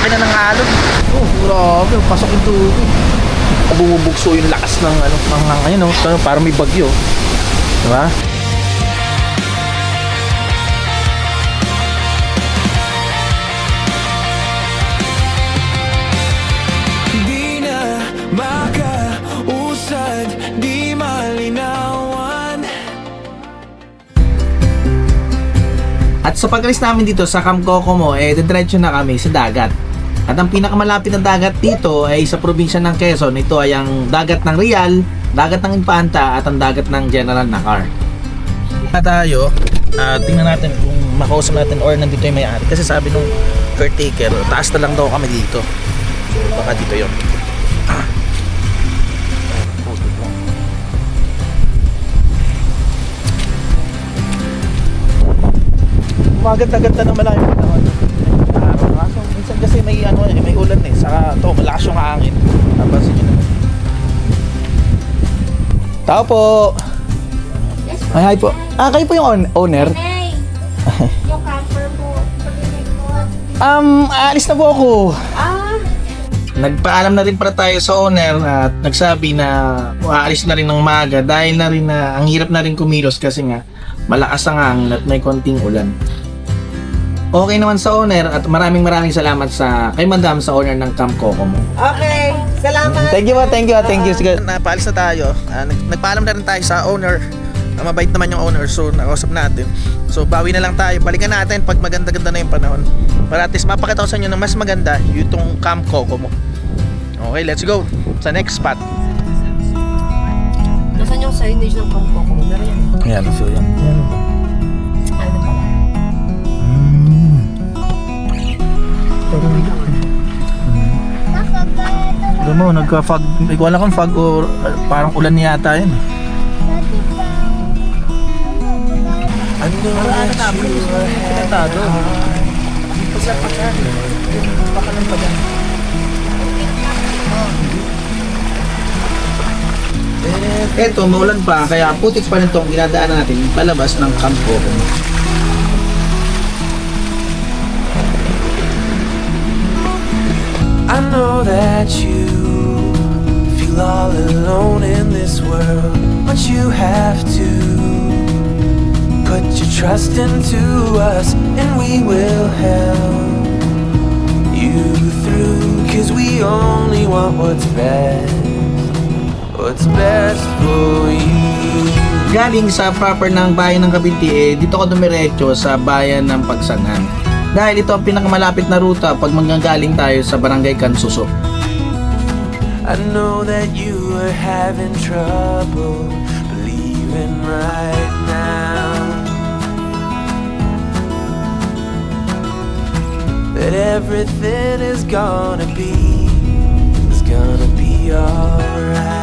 laki na ng alon. Oh, grabe, pasok yung tubig. Bumubugso yung lakas ng ano, mga ngayon, no? Parang may bagyo. Diba? Di na makausad, di malinawan. At sa pag-alis namin dito sa Camp Kokomo, diretso na kami sa dagat. At ang pinakamalapit na dagat dito ay sa probinsya ng Quezon. Ito ay ang dagat ng Real, dagat ng Infanta at ang dagat ng General Nakar. Tayo, tingnan natin kung makausap natin or nandito yung may-ari. Kasi sabi nung caretaker, taas na lang daw kami dito. So baka dito yun. Maganda-ganda naman lang yung panahon. Kaso minsan kasi may ulan saka to malakas yung hangin. Napansin niyo naman. Tao po. Yes po. Hi po. Kayo po yung owner? Hey, yung camper po. Aalis na po ako. Ah, Nagpaalam na rin para tayo sa owner at nagsabi na aalis na rin ng maga dahil na rin na ang hirap na rin kumilos kasi nga malakas ang hangin at may konting ulan. Okay naman sa owner at maraming salamat sa kay Madam sa owner ng Camp Kokomo. Okay, salamat. Thank you. Sige, napaalis na tayo. Nagpaalam na rin tayo sa owner. Mabait naman yung owner, so nakausap natin. So bawi na lang tayo. Balikan natin pag maganda-ganda na yung panahon. Para at least mapakita ko sa inyo na mas maganda yung Camp Kokomo. Okay, let's go sa next spot. Nasaan yung signage ng Camp Kokomo? Meron yan. Ayan, so yan. Ano pala? Alam mo, nagka-fog. Wala kang fog o parang ulan yata yun. I know that you were Pinatado. Baka lang pa dyan. Eto, maulan pa, kaya putik pa rin itong ginadaanan natin palabas ng Camp Kokomo. I know that you feel all alone in this world, but you have to put your trust into us, and we will help you through, 'cause we only want what's best for you. Galing sa proper ng bayan ng Cavinti, dito ko dumiretso sa bayan ng Pagsanhan. Dahil ito ang pinakamalapit na ruta pag manggagaling tayo sa Barangay Cansusok. I know that you are having trouble believing right now that everything is gonna be alright.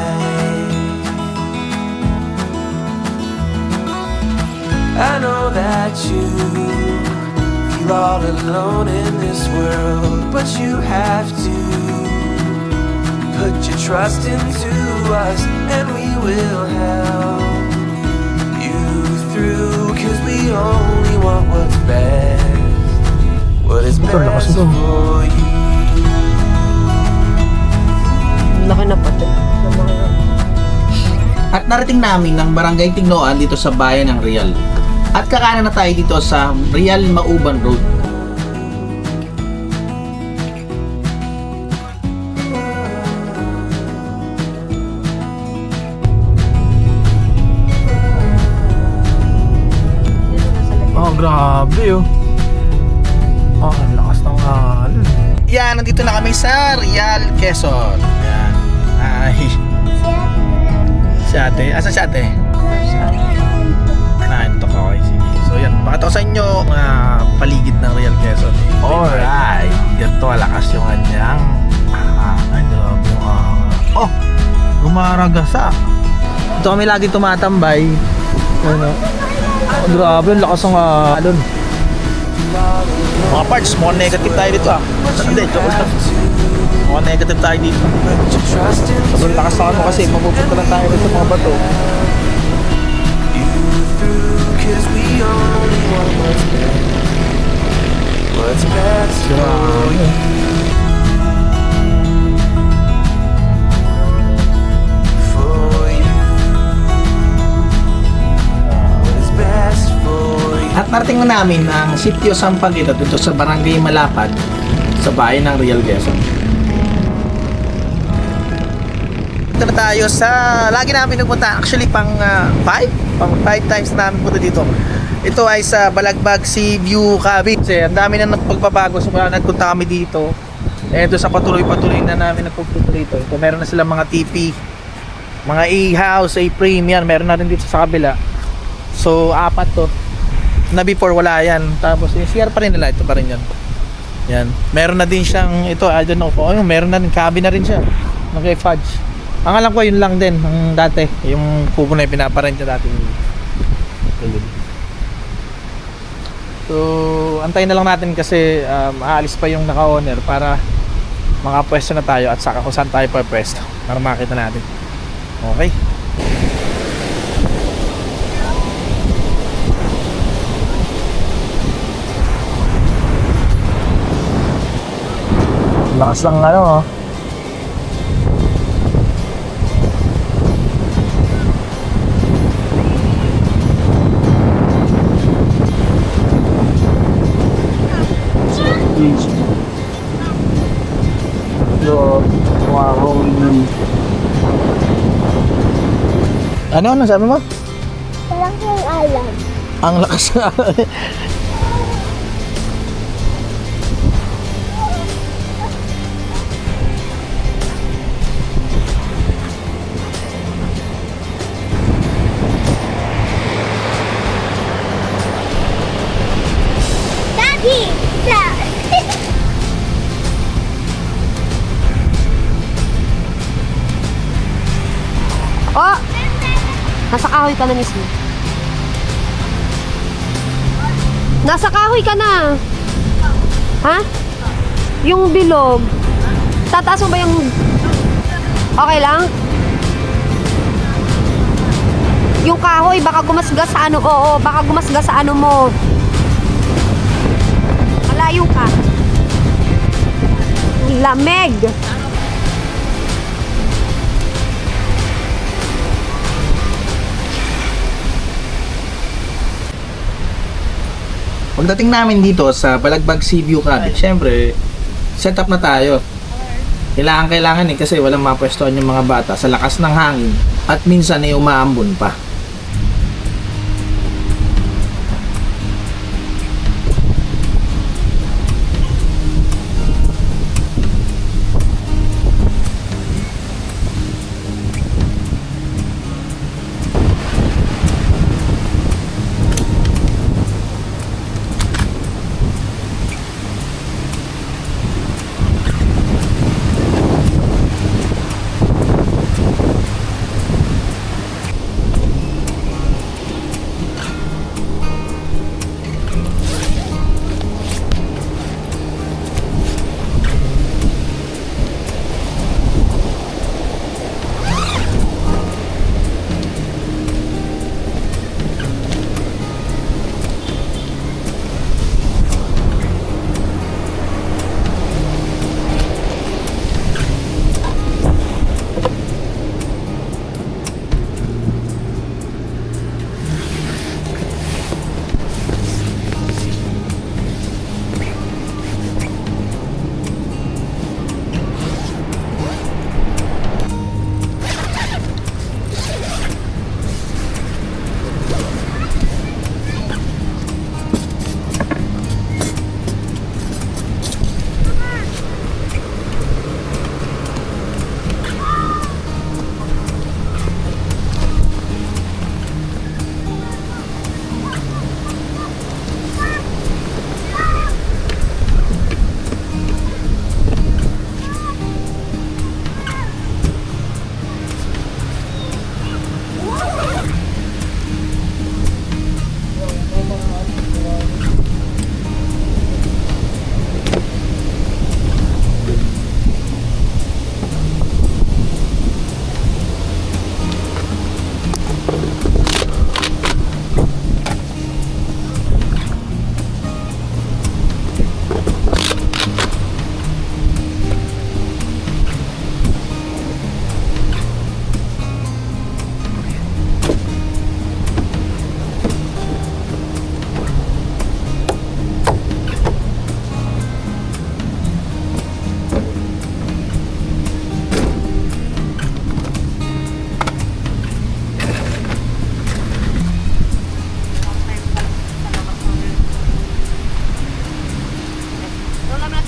I know that you feel all alone in this world, but you have to put your trust into us, and we will help you through, 'cause we only want what's best, what is best for you. Laki na pati. At narating namin ng Barangay Tignoan dito sa bayan ng Real. At kakanan na tayo dito sa Real Mauban Road. Oh, grabe oh. Oh, ang lakas ng alon. Yan, nandito na kami sa Real, Quezon. Yan. Ay. Si ate. Asan si ate? Ito ko. Okay, sige. So yan, pakita ko sa inyo mga paligid ng Real Quezon. Alright. Ganito lakas yung kanyang ay, grabe yung oh, gumaragasa. Ito kami lagi tumatambay. Ano? Oh, grabe, ang lakas ng alon. Mga parts, more negative tayo dito Hindi, joke lang. Mga negative tayo dito. Sobrang lakas na ano kasi mapupunta lang tayo dito sa mga bato. What's best for you. nakarating na namin ang Sitio Sampaguita dito sa Barangay Malapad sa bayan ng Real Quezon. Ito na tayo sa lagi namin nagpunta, actually pang 5 times namin punta dito. Ito ay sa Balagbag Sea View Cabin. Kasi ang dami na nagpagbabago simula nagpunta kami dito. Ito sa patuloy-patuloy na namin nagpupunta dito. Ito meron na silang mga TP, mga A-house, A-frame yan. Meron na rin dito sa kabila. So 4 to. Na before wala yan. Tapos yung CR pa rin nila. Ito pa rin yan. Yan. Meron na din siyang ito, I don't know. Oh, meron na din. Cabin na rin siya. Okay, Fudge. Ang alam ko yun lang din. Ang dati. Yung kubo na yung pinaparent niya dati. So, antayin na lang natin kasi aalis pa yung naka-owner para makapwesto na tayo at saka kung saan tayo pwesto para makita natin. Okay. Lakas lang ano. Ano sabi mo? Walang kang alam. Ang lakas nga. Daddy! Oh! Nasa kahoy ka na mismo. Nasa kahoy ka na. Ha? Yung bilog. Tataas mo ba yung... Okay lang? Yung kahoy, baka gumasgas sa ano. Oo, baka gumasgas sa ano mo. Malayo ka. Lamig. Pagdating namin dito sa Balagbag Sea View Cabin, syempre, set up na tayo. Kailangan kasi walang mapwestuhan yung mga bata sa lakas ng hangin at minsan ay umaambon pa.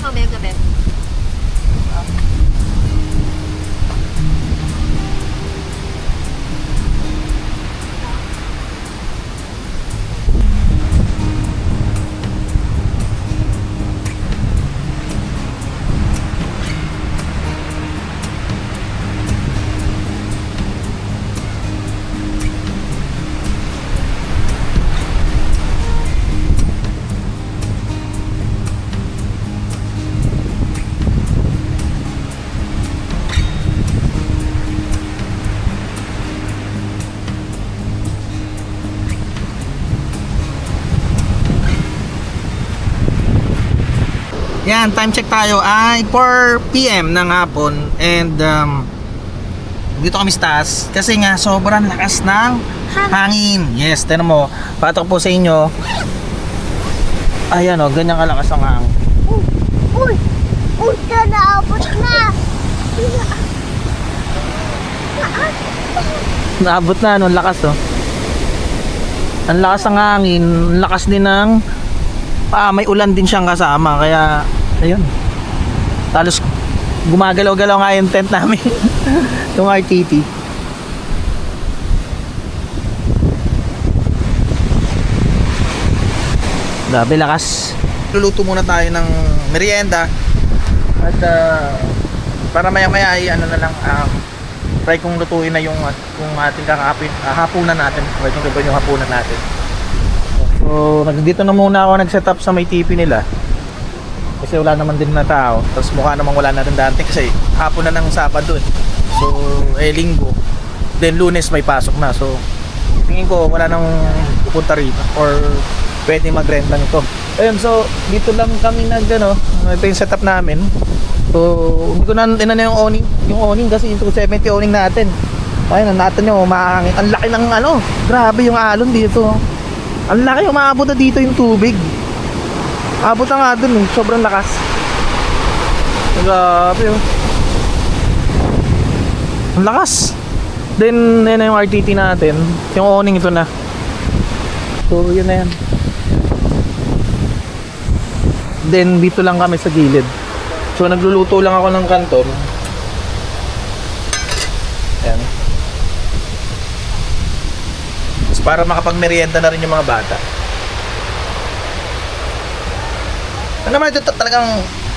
Mamayang gabi. Yan, time check tayo ay 4 PM ng hapon and dito kami sa taas kasi nga sobrang lakas ng hangin. Yes, tignan mo. Patok po sa inyo. Ayan o, ganyan kalakas ang hangin. Uy! Uy! Naabot na! Naabot na, ano, ang lakas oh. Ang lakas ng hangin, ang lakas din ng may ulan din siyang kasama kaya ayun. Talos gumagalaw-galaw nga yung tent namin. Yung RTT. Grabe lakas. Luluto muna tayo ng merienda at para maya-maya ay ano na lang try kong lutuin na yung ating hapunan natin. Try kong gawin yung hapunan natin. So, dito na muna ako nag-set up sa may TV nila. Kasi wala naman din na tao. Tapos mukha namang wala na rin dati kasi hapon na ng Sabado eh. So, Linggo. Then Lunes may pasok na. So, tingin ko wala nang pupunta rito or pwede magrenta nito. Ayun, so dito lang kami ito yung setup namin. So, hindi ko na yung awning kasi yung 270 awning natin. Ayun, natin nyo, mahangin. Ang laki ng grabe yung alon dito. Ang laki, umaabot na dito yung tubig. Abot na nga dun eh, sobrang lakas. Grabe oh. Ang lakas. Then, yan na yung RTT natin. Yung awning ito na. So, yun na yan. Then, dito lang kami sa gilid. So, nagluluto lang ako ng kanton. Ayan. Para makapagmerienda na rin yung mga bata. Ano naman ito talagang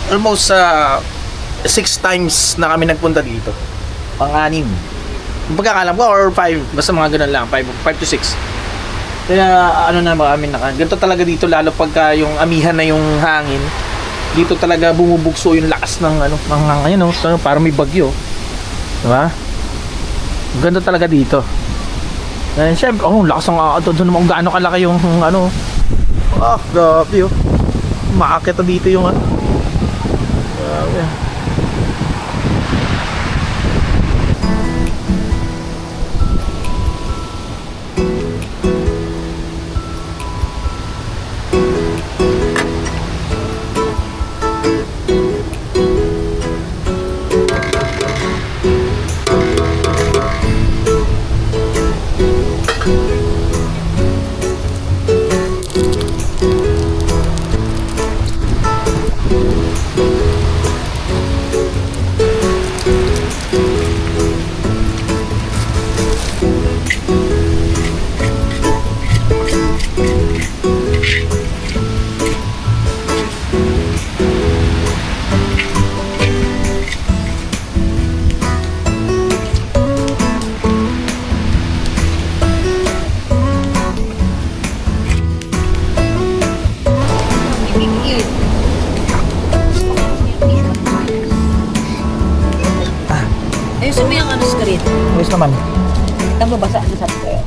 almost 6 times na kami nagpunta dito. Pang-anim. Yung pagkakalam ko or 5, basta mga ganun lang, 5 to 6. Kaya ano na ba kami ganito talaga dito lalo pagka yung amihan na yung hangin. Dito talaga bumubugso yung lakas ng parang may bagyo. Diba? Ganito talaga dito. And syempre, lakas ng doon naman kung gaano kalaki yung grabe maakit na dito yung grabe. Ayusin mo yung screen. Ayos naman. Tama ba sa sabi ko?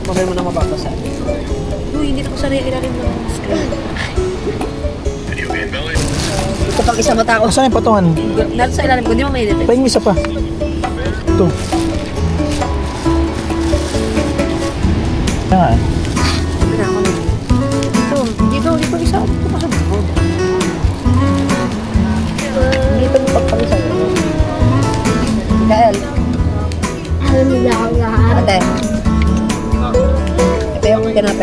Bakit mo na mababasa? Uy, hindi ako sarili ilalim ng screen. Ito pag isa mata ko. Saan yung patungan? Naroon sa ilalim ko, hindi mo may edit. Pahing isa pa. Ito. Kaya nga eh. Dito isa. Ito pa sa bukod. Dito yung pagpagisa. Mikael. Alam nila ako lahat. Ate.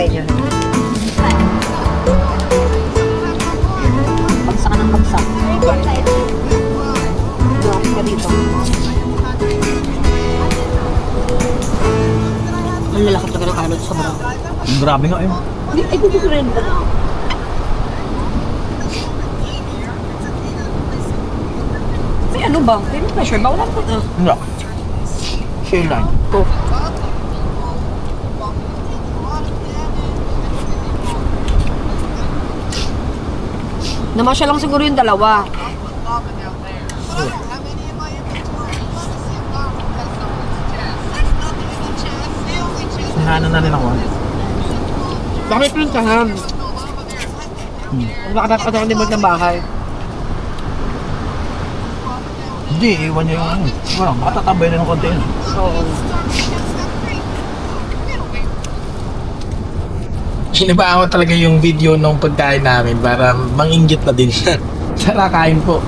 Sabay niya. Bagsak ka ng bagsak. Bakit ka dito? Ang lalaki talaga ng kalot sa barang. Grabe nga yun. Hindi, ay gusto ko rin. May ano ba? May pressure ba? Wala ko na. Hindi. Share line. Ko. Namasya lang siguro yung dalawa. Sinahanan na rin ako. Bakit yung tahan? Baka dapat ako limag ng bahay. Hindi, iwan niya yung ano. Well, matatabay na ng konti yun. Oo. Sinibaan ko talaga yung video nung pagkain namin para manginggit na din siya. Tara, kain po.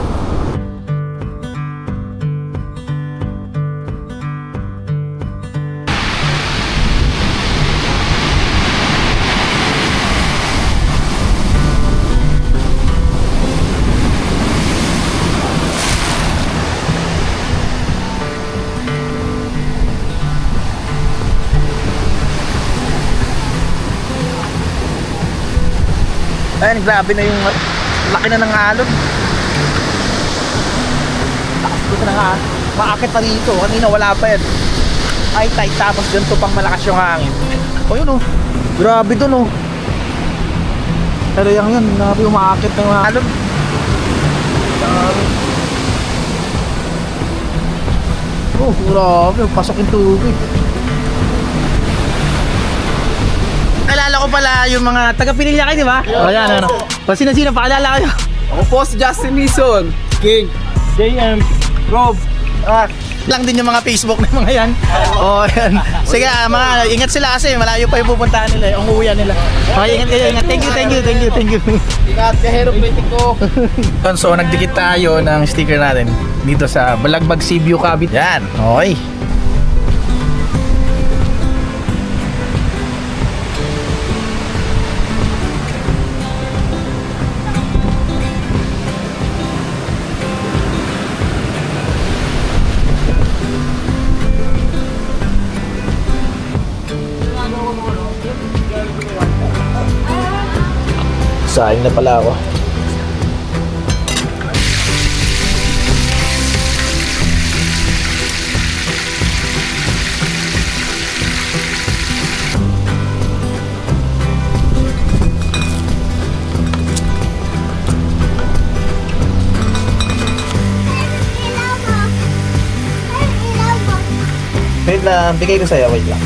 Ayan, grabe na yung laki na ng alon. Lakas ko na nga. Maakit pa dito. Kanina wala pa yan. Ay, tight. Tapos ganito pang malakas yung hangin. O yun o. Grabe dun o. Pero yan, grabe umaakit ng alon. Oh, grabe. Pasok yung tubig. Alala ko pala yung mga taga-Pinilya kayo, di ba? O yan, ano. O sino-sino, paalala kayo. Ako po si Justin Nison, King. JM, Rob, lang din yung mga Facebook na mga yan. O yan. Sige, mga ingat sila kasi malayo pa yung pupuntahan nila, yung uuwian nila. Okay, ingat kayo, ingat. Thank you. Ingat, kahero kritik ko. So, nagdikit tayo ng sticker natin dito sa Balagbag Seaview Cabin. Yan, okay. Sayang na pala ako. Wait lang, bigay ko sa'yo, wait lang.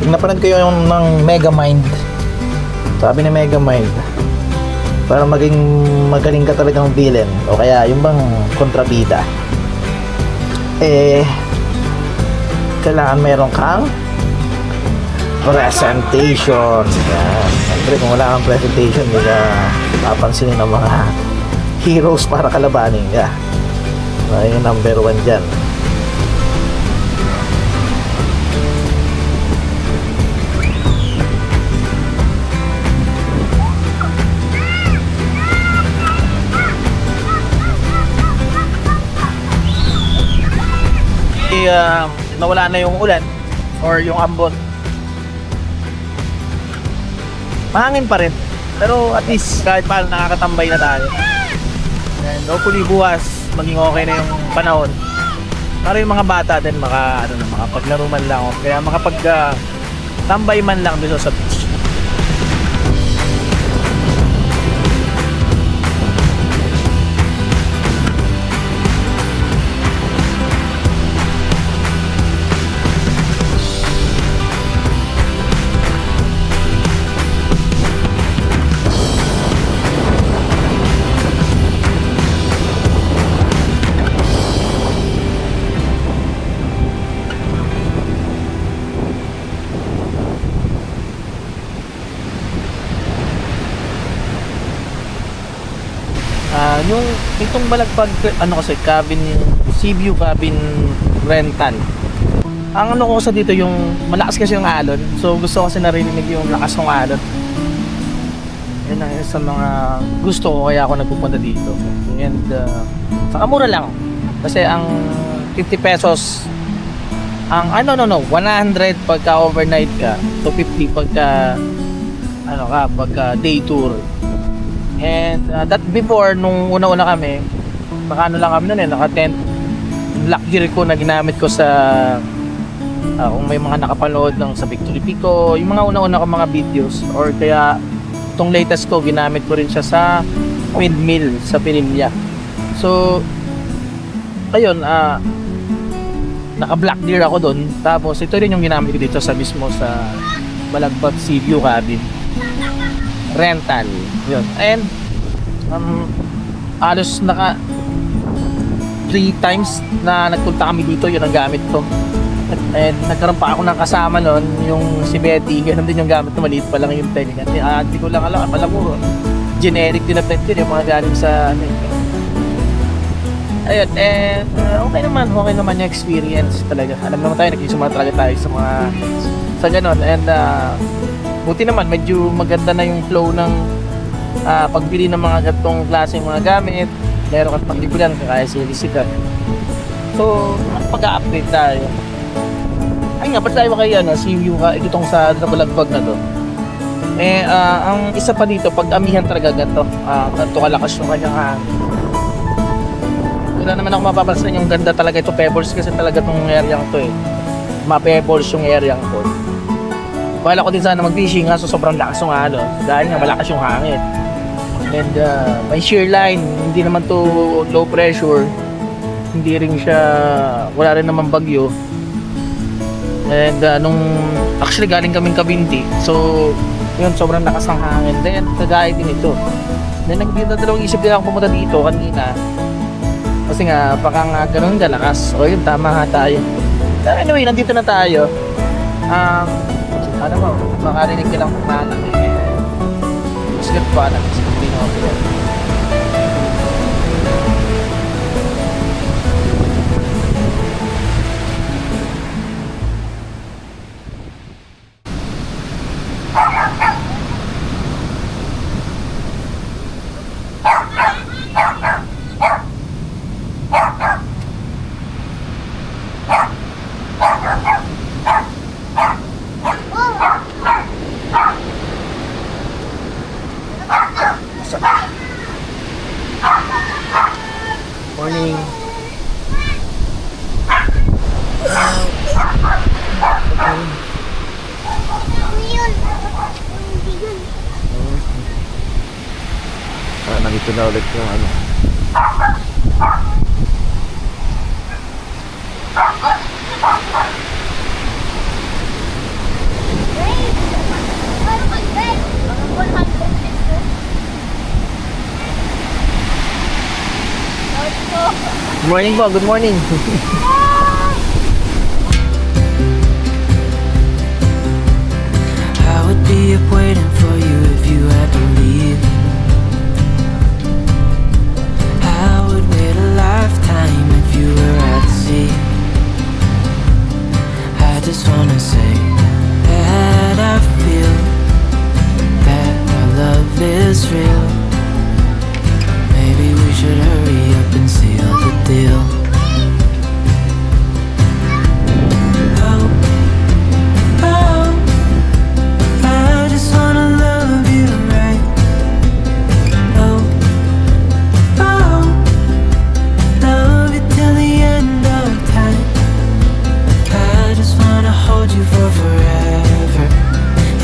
Pag napanood ko yung ng Megamind, sabi ni Megamind, para maging magaling ka talagang villain o kaya yung bang kontrabida, kailangan meron kang presentation. Yan. Siyempre kung wala kang presentation, hindi ka papansinin ng mga heroes para kalabanin ka. Yung number 1 dyan. Nawala na yung ulan or yung ambon, mahangin pa rin, pero at least kahit paano nakakatambay na tayo. And hopefully bukas maging okay na yung panahon para yung mga bata din makapaglaro man lang, kaya tambay man lang dito sa beach. Yung itong Balagbag cabin, Seaview Cabin rental, Ang ano ko sa dito yung malakas kasi yung alon. So gusto ko kasi narinig yung lakas ng alon. Yan ang isa sa mga gusto ko kaya ako nagpupunta dito. And saka mura lang. Kasi ang 50 pesos ang 100 pagka overnight ka. So 50 pagka pagka day tour. And that before nung una-una kami, naka lang kami noon naka-tent. Luxury ko na ginamit ko sa kung may mga nakapanood ng sa Victory Pico, yung mga una-una ko mga videos, or kaya itong latest ko ginamit ko rin siya sa windmill sa Pinilla. So ayun, naka black deer ako doon. Tapos ito rin yung ginamit ko dito sa mismo sa Balagbat Sea View Cabin rental yun. And halos naka 3 times na nagpunta kami dito, yun ang gamit ko. And nagkaroon pa ako ng kasama nun, yung si Betty, ganun din yung gamit na maliit pa lang yung tent. Hindi ko lang alam mo, generic din na tent yun, yung mga galing sa ayun, and okay naman yung experience talaga. Alam naman tayo, nagkisuma talaga tayo sa ganun. And buti naman, medyo maganda na yung flow ng pagbili ng mga gatong klaseng mga gamit. Meron kang paglibulan, kaya silisikan. So, pag-update tayo. Ay nga, ba't tayo kay Sea View ka, itong sa Balagbag na to. Ang isa pa dito, pag amihan talaga ganito, ganito kalakas yung kanyang hangin. Wala naman ako mapapansin yung ganda talaga ito, pebbles kasi talaga itong area to ma-pebbles yung area ko. Wala ko din sana mag-fishing so sobrang lakas yung dahil nga malakas yung hangin. And may shear line, hindi naman to low pressure, hindi rin siya, wala rin naman bagyo. And actually galing kaming Kabinti, so yun, sobrang lakas ng hangin. Then kagaya din ito. Then dalawang isip din ako pumunta dito kanina kasi nga baka nga ganun kalakas. So yun, tama nga tayo. But anyway, nandito na tayo. Ano mo, makarinig ka lang kumalang muslim pa lang sa Pinoy. Morning. Nandito na ulit yung Good morning po, good morning. I would be up waiting for you if you had to leave. I would wait a lifetime if you were at sea. I just wanna say that I feel that our love is real. Maybe we should hurry up and seal the deal. Oh, oh, I just wanna love you right. Oh, oh, love you till the end of time. I just wanna hold you for forever.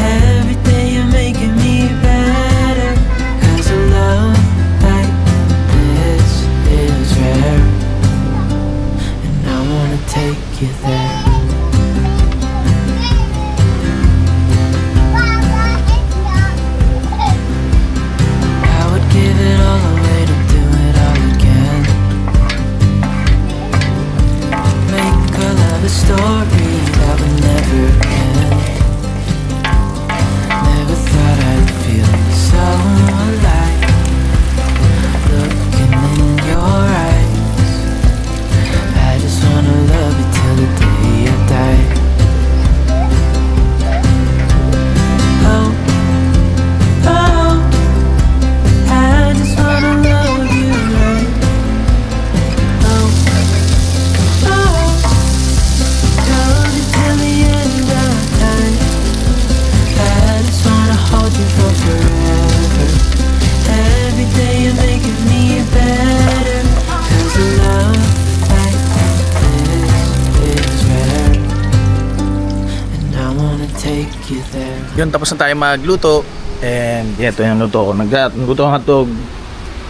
Every day you're making me better. 'Cause a love like this is rare, and I wanna take you there. I would give it all away to do it all again. Make our love a story that would never end. take you there. Yun, tapos na tayo magluto. And ito yung luto ko. Nagluto ng hotdog.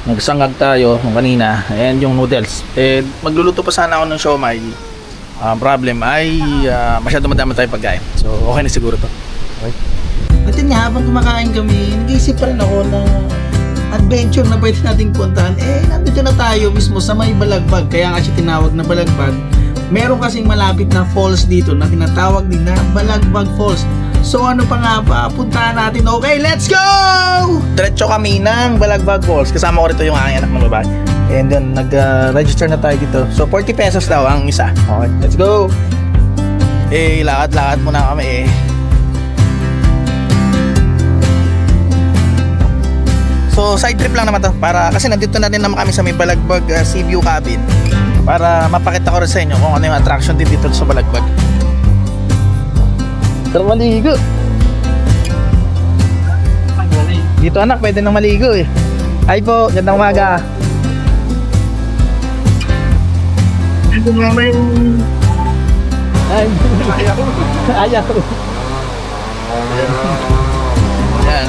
Nagsangag tayo nung kanina. And yung noodles. And magluluto pa sana ako ng siomai. Problem ay masyado madami tayo pagkain. So okay na siguro to. Okay. At yun nga, habang kumakain kami, nag-iisip pa rin ako na adventure na pwede nating puntahan. Nandito na tayo mismo sa may Balagbag. Kaya nga siya tinawag na Balagbag. Meron kasing malapit na falls dito na tinatawag din na Balagbag Falls. So ano pa nga ba, puntahan natin. Okay, let's go! Diretso kami ng Balagbag Falls. Kasama ko rito yung aking anak na babae. And then nag-register na tayo dito. So 40 pesos daw ang isa. Okay, let's go! Lakad-lakad muna kami So side trip lang naman to kasi nandito na din naman kami sa may Balagbag Sea View Cabin para mapakita ko rin sa inyo kung ano yung attraction din dito sa Balagbag. Tara maligo. Dito anak, pwede nang maligo Hi po, gandang umaga. Ayaw. Yan.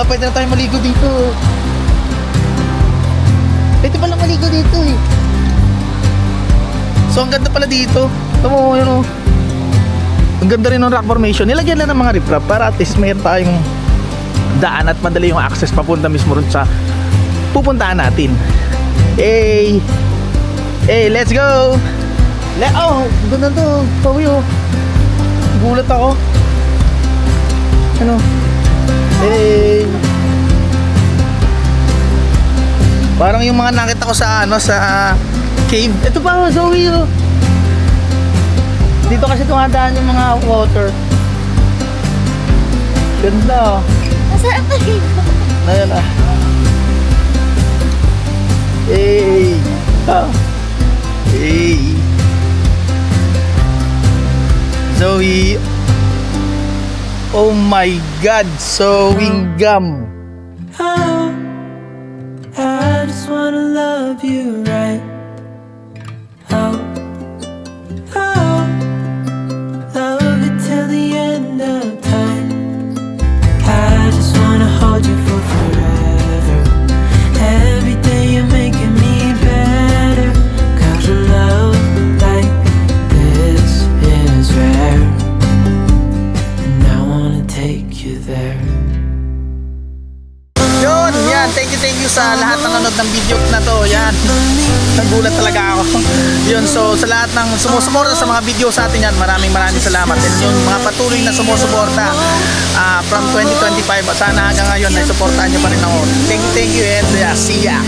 Pwede na tayo maligo dito. Pwede palang maligo dito So, ang ganda pala dito. Tama mo, yun Ang ganda rin ng rock formation. Nilagyan lang ng mga riprap para at least mayroon tayong daan at madali yung access papunta mismo rin sa pupuntahan natin. Let's go! Ganda to. Pawi Gulat ako. Ano? Parang yung mga nakita ko sa cave. Ito pa Zoe Dito kasi tumadaan yung mga water. Ganda Masarap pa rin. Ayan Zoe. Oh my God, sewing gum. I just wanna love you right. Love it till the end of time. I just wanna hold you for forever. Every day you're making me better. 'Cause a love like this is rare. And I wanna take you there. Yun, yan. Thank you sa lahat ng nanood ng video na to. Yan. Nagulat talaga ako. Yun, so sa lahat ng sumusuporta sa mga video sa atin yan, maraming salamat. And yung mga patuloy na sumusuporta from 2025, sana hanggang ngayon ay supportahan nyo pa rin ako. Thank you and see ya.